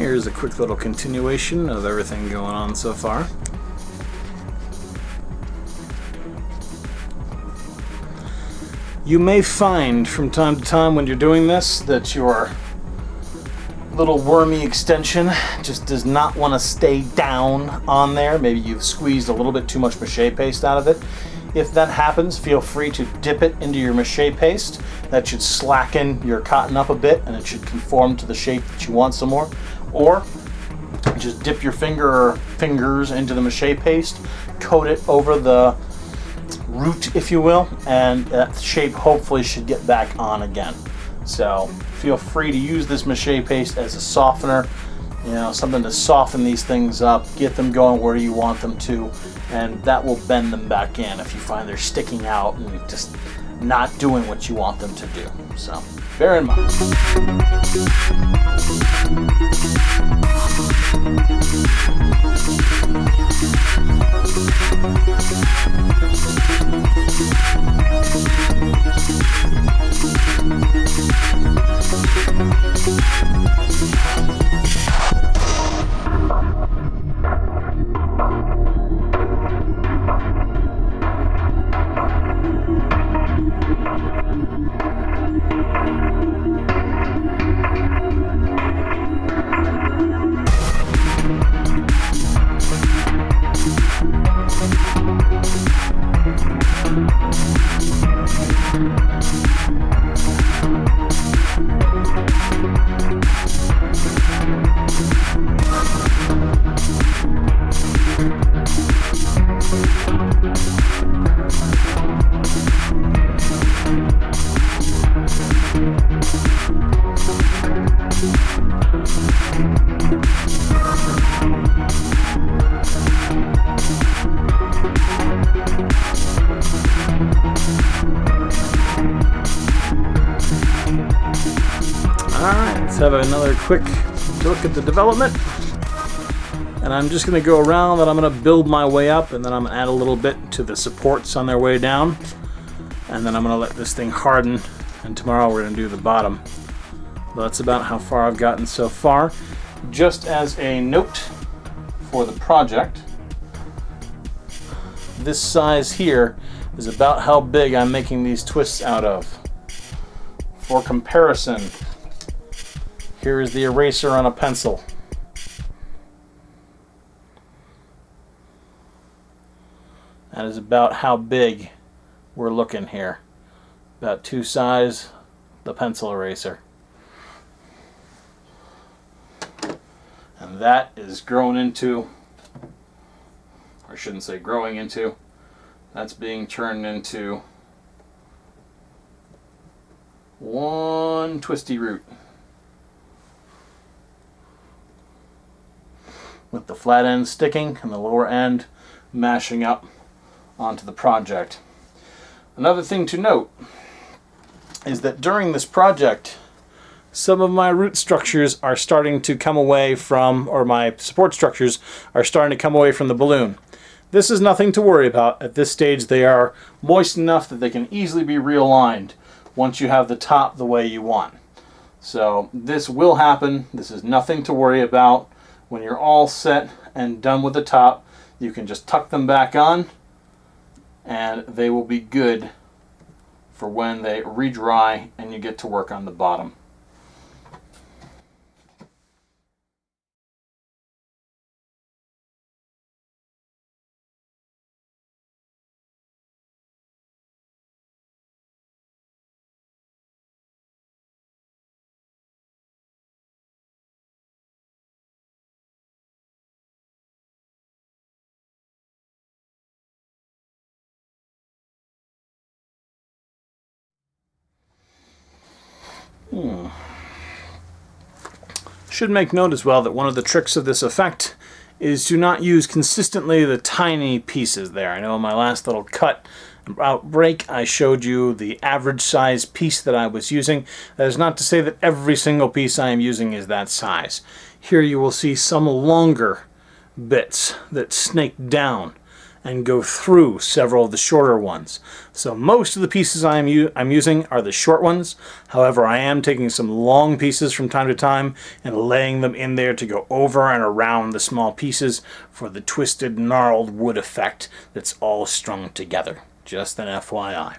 Here's a quick little continuation of everything going on so far. You may find from time to time when you're doing this that your little wormy extension just does not want to stay down on there. Maybe you've squeezed a little bit too much mache paste out of it. If that happens, feel free to dip it into your mache paste. That should slacken your cotton up a bit and it should conform to the shape that you want some more. Or just dip your fingers into the mache paste, coat it over the root, if you will, and that shape hopefully should get back on again. So feel free to use this mache paste as a softener, you know, something to soften these things up, get them going where you want them to, and that will bend them back in if you find they're sticking out and just not doing what you want them to do. So bear in mind. Alright, let's have another quick look at the development. And I'm just going to go around and I'm going to build my way up, and then I'm going to add a little bit to the supports on their way down. And then I'm going to let this thing harden, and tomorrow we're going to do the bottom. Well, that's about how far I've gotten so far. Just as a note for the project, this size here is about how big I'm making these twists out of. For comparison, here is the eraser on a pencil. That is about how big we're looking here. About two size the pencil eraser. And that is grown into, or I shouldn't say growing into, that's being turned into one twisty root. With the flat end sticking and the lower end mashing up onto the project. Another thing to note is that during this project, some of my root structures are starting to come away from, or my support structures are starting to come away from the balloon. This is nothing to worry about. At this stage, they are moist enough that they can easily be realigned once you have the top the way you want. So this will happen. This is nothing to worry about. When you're all set and done with the top, you can just tuck them back on and they will be good for when they re-dry and you get to work on the bottom. Should make note as well that one of the tricks of this effect is to not use consistently the tiny pieces there. I know in my last little cut outbreak I showed you the average size piece that I was using. That is not to say that every single piece I am using is that size. Here you will see some longer bits that snake down and go through several of the shorter ones. So most of the pieces I'm using are the short ones. However, I am taking some long pieces from time to time and laying them in there to go over and around the small pieces for the twisted, gnarled wood effect that's all strung together. Just an FYI.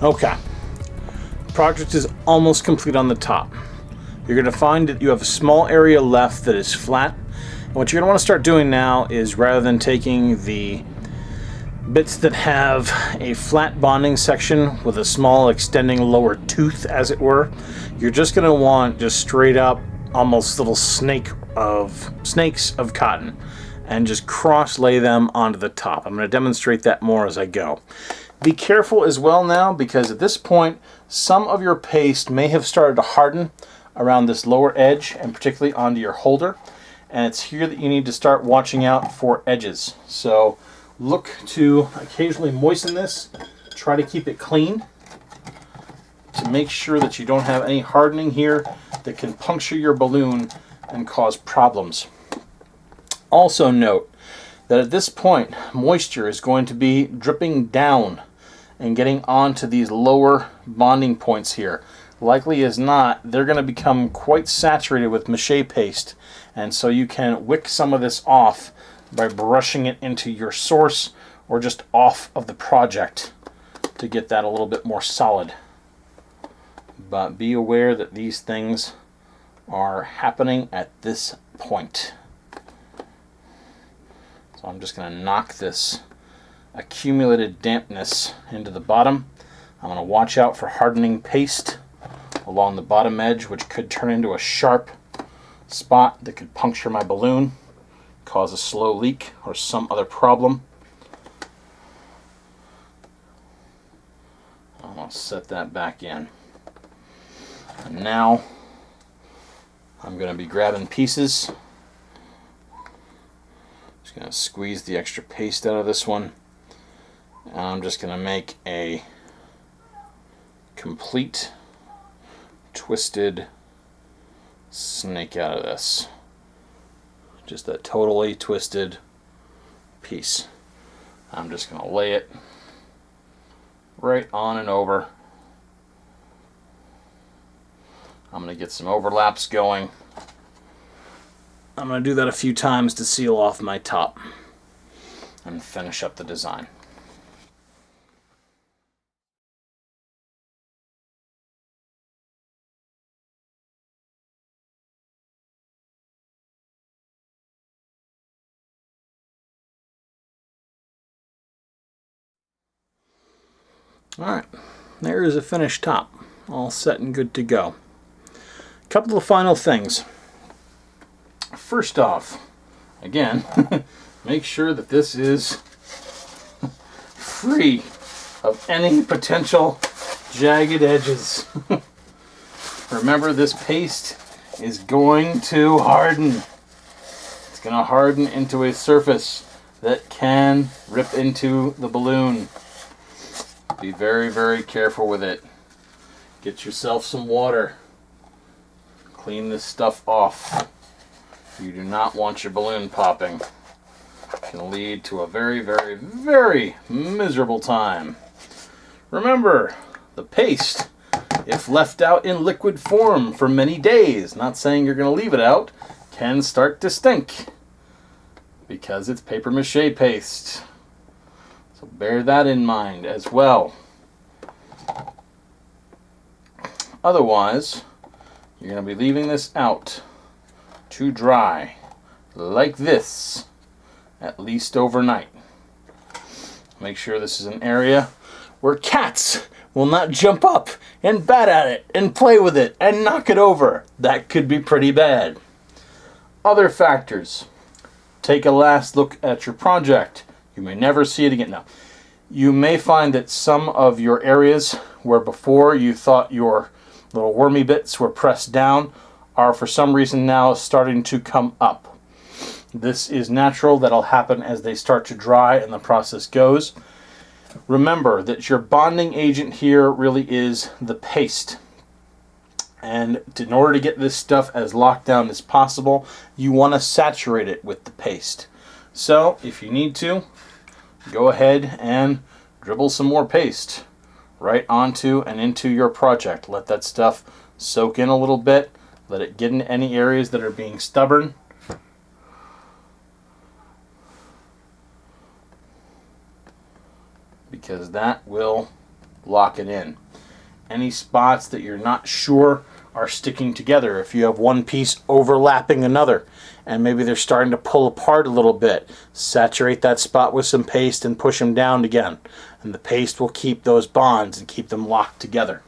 Okay, project is almost complete on the top. You're going to find that you have a small area left that is flat. And what you're going to want to start doing now is, rather than taking the bits that have a flat bonding section with a small extending lower tooth, as it were, you're just going to want just straight up almost little snakes of cotton, and just cross lay them onto the top. I'm going to demonstrate that more as I go. Be careful as well now, because at this point some of your paste may have started to harden around this lower edge, and particularly onto your holder, and it's here that you need to start watching out for edges. So look to occasionally moisten this, try to keep it clean to make sure that you don't have any hardening here that can puncture your balloon and cause problems. Also note that at this point, moisture is going to be dripping down and getting onto these lower bonding points here. Likely as not, they're going to become quite saturated with mache paste, and so you can wick some of this off by brushing it into your source or just off of the project to get that a little bit more solid. But be aware that these things are happening at this point. So I'm just going to knock this accumulated dampness into the bottom. I'm going to watch out for hardening paste along the bottom edge, which could turn into a sharp spot that could puncture my balloon, cause a slow leak or some other problem. I'm going to set that back in. And now I'm going to be grabbing pieces. Just going to squeeze the extra paste out of this one. And I'm just going to make a complete twisted snake out of this. Just a totally twisted piece. I'm just going to lay it right on and over. I'm going to get some overlaps going. I'm going to do that a few times to seal off my top and finish up the design. Alright, there is a finished top, all set and good to go. A couple of final things. First off, again, make sure that this is free of any potential jagged edges. Remember, this paste is going to harden. It's going to harden into a surface that can rip into the balloon. Be very, very careful with it. Get yourself some water. Clean this stuff off. You do not want your balloon popping. It can lead to a very, very, very miserable time. Remember, the paste, if left out in liquid form for many days, not saying you're going to leave it out, can start to stink because it's paper mache paste. So bear that in mind as well. Otherwise, you're going to be leaving this out to dry like this at least overnight. Make sure this is an area where cats will not jump up and bat at it and play with it and knock it over. That could be pretty bad. Other factors. Take a last look at your project. You may never see it again. Now, you may find that some of your areas where before you thought your little wormy bits were pressed down are for some reason now starting to come up. This is natural. That'll happen as they start to dry and the process goes. Remember that your bonding agent here really is the paste. And in order to get this stuff as locked down as possible, you want to saturate it with the paste. So if you need to, go ahead and dribble some more paste right onto and into your project. Let that stuff soak in a little bit. Let it get in any areas that are being stubborn. Because that will lock it in. Any spots that you're not sure are sticking together, if you have one piece overlapping another and maybe they're starting to pull apart a little bit, saturate that spot with some paste and push them down again, and the paste will keep those bonds and keep them locked together.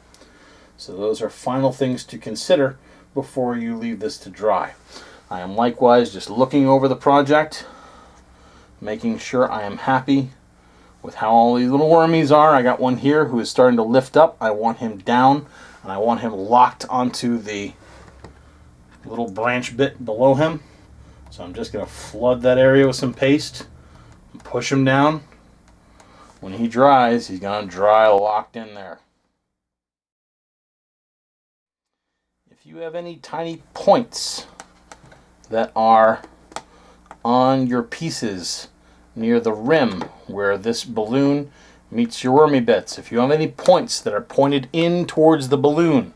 So those are final things to consider before you leave this to dry. I am likewise just looking over the project, making sure I am happy with how all these little wormies are. I got one here who is starting to lift up. I want him down, and I want him locked onto the little branch bit below him. So I'm just going to flood that area with some paste and push him down. When he dries, he's going to dry locked in there. If If you have any tiny points that are on your pieces near the rim where this balloon meets your wormy bits, if you have any points that are pointed in towards the balloon,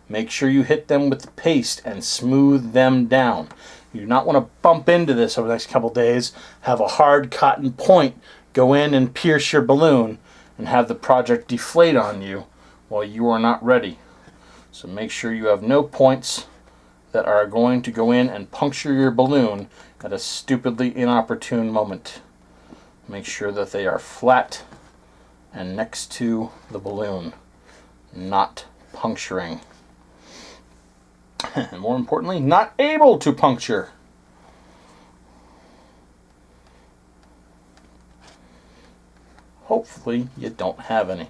make sure you hit them with the paste and smooth them down. You do not want to bump into this over the next couple days, have a hard cotton point go in and pierce your balloon, and have the project deflate on you while you are not ready. So make sure you have no points that are going to go in and puncture your balloon at a stupidly inopportune moment. Make sure that they are flat and next to the balloon, not puncturing. And more importantly, not able to puncture. Hopefully you don't have any.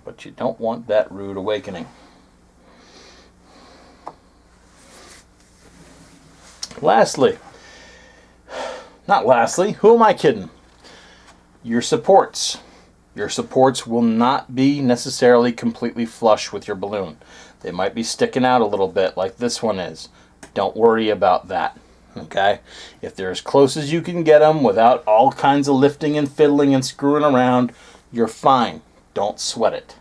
But you don't want that rude awakening. Lastly, who am I kidding? Your supports. Your supports will not be necessarily completely flush with your balloon. They might be sticking out a little bit like this one is. Don't worry about that. Okay? If they're as close as you can get them without all kinds of lifting and fiddling and screwing around, you're fine. Don't sweat it.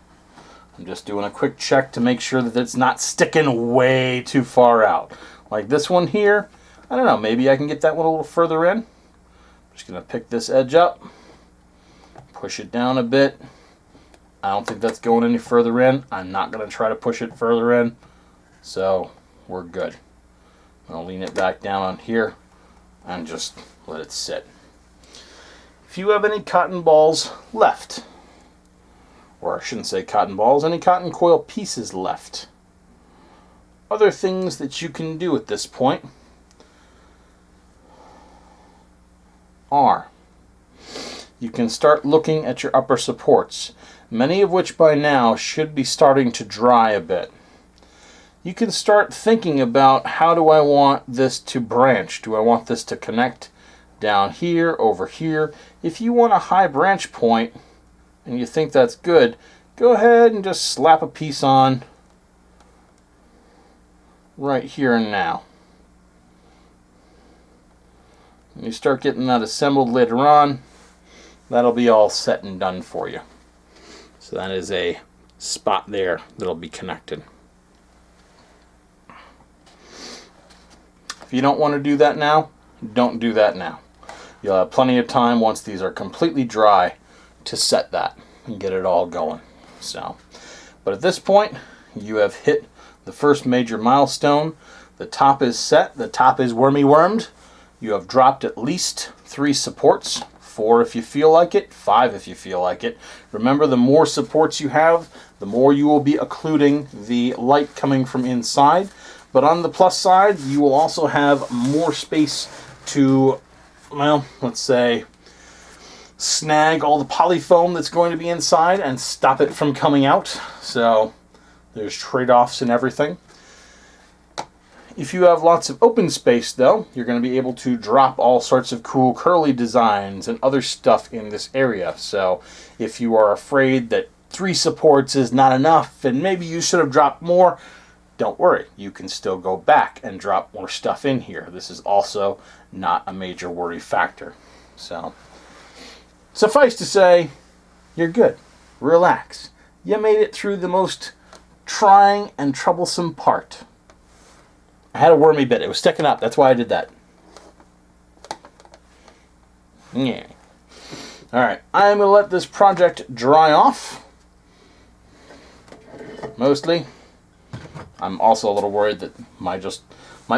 I'm just doing a quick check to make sure that it's not sticking way too far out. Like this one here, I don't know, maybe I can get that one a little further in. I'm just going to pick this edge up, push it down a bit. I don't think that's going any further in. I'm not going to try to push it further in, so we're good. I'll lean it back down on here and just let it sit. If you have any cotton balls left, or I shouldn't say cotton balls, any cotton coil pieces left, other things that you can do at this point are you can start looking at your upper supports, many of which by now should be starting to dry a bit. You can start thinking about, how do I want this to branch? Do I want this to connect down here, over here? If you want a high branch point and you think that's good, go ahead and just slap a piece on right here and now. When you start getting that assembled later on, that'll be all set and done for you. So that is a spot there that'll be connected. If you don't want to do that now, don't do that now. You'll have plenty of time once these are completely dry to set that and get it all going. So, but at this point, you have hit the first major milestone. The top is set. The top is wormy wormed. You have dropped at least 3 supports, 4 if you feel like it, 5 if you feel like it. Remember, the more supports you have, the more you will be occluding the light coming from inside. But on the plus side, you will also have more space to, well, let's say, snag all the polyfoam that's going to be inside and stop it from coming out. So there's trade-offs in everything. If you have lots of open space, though, you're going to be able to drop all sorts of cool curly designs and other stuff in this area. So if you are afraid that 3 supports is not enough and maybe you should have dropped more, don't worry. You can still go back and drop more stuff in here. This is also not a major worry factor. So suffice to say, you're good. Relax. You made it through the most trying and troublesome part. I had a wormy bit. It was sticking up. That's why I did that. Yeah. Alright. I'm going to let this project dry off. Mostly. I'm also a little worried that my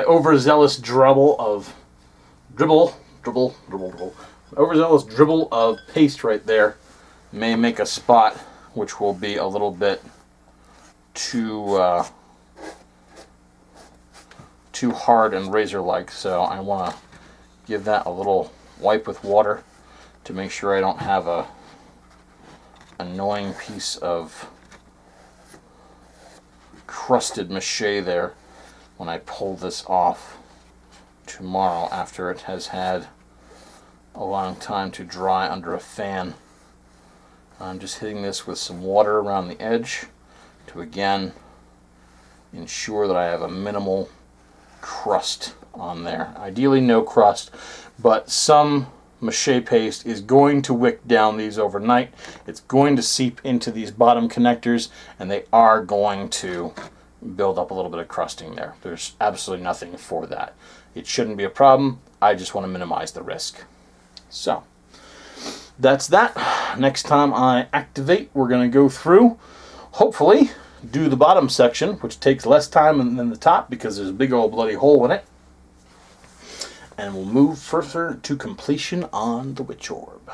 overzealous overzealous dribble of paste right there may make a spot which will be a little bit too hard and razor-like, so I want to give that a little wipe with water to make sure I don't have a annoying piece of crusted mache there when I pull this off tomorrow after it has had a long time to dry under a fan. I'm just hitting this with some water around the edge to again ensure that I have a minimal crust on there. Ideally no crust, but some mache paste is going to wick down these overnight. It's going to seep into these bottom connectors, and they are going to build up a little bit of crusting there. There's absolutely nothing for that. It shouldn't be a problem. I just want to minimize the risk. So that's that. Next time I activate, we're going to go through, hopefully do the bottom section, which takes less time than the top because there's a big old bloody hole in it. And we'll move further to completion on the witch orb.